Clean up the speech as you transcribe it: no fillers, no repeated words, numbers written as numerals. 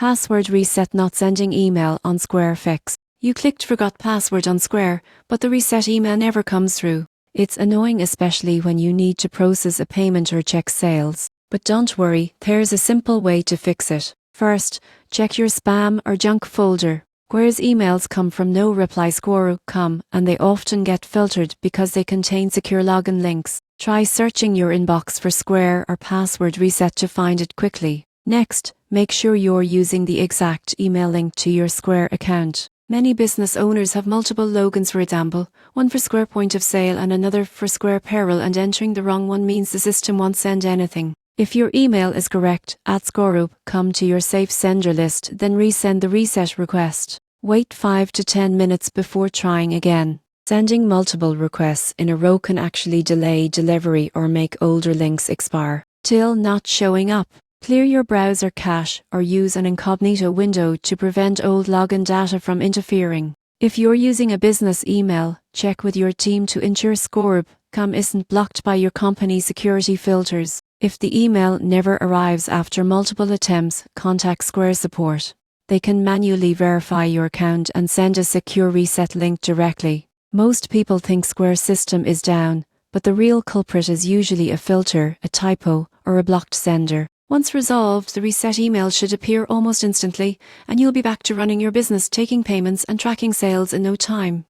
Password reset not sending email on Square fix. You clicked forgot password on Square, but the reset email never comes through. It's annoying, especially when you need to process a payment or check sales. But don't worry, there's a simple way to fix it. First, check your spam or junk folder. Square's emails come from no reply square.com and they often get filtered because they contain secure login links. Try searching your inbox for Square or password reset to find it quickly. Next, make sure you're using the exact email link to your Square account. Many business owners have multiple logins, for example, one for Square Point of Sale and another for Square Payroll, and entering the wrong one means the system won't send anything. If your email is correct, at Square.com to your safe sender list, then resend the reset request. Wait 5 to 10 minutes before trying again. Sending multiple requests in a row can actually delay delivery or make older links expire. Till not showing up. Clear your browser cache or use an incognito window to prevent old login data from interfering. If you're using a business email, check with your team to ensure Square.com isn't blocked by your company's security filters. If the email never arrives after multiple attempts, contact Square support. They can manually verify your account and send a secure reset link directly. Most people think Square's system is down, but the real culprit is usually a filter, a typo, or a blocked sender. Once resolved, the reset email should appear almost instantly, and you'll be back to running your business, taking payments and tracking sales in no time.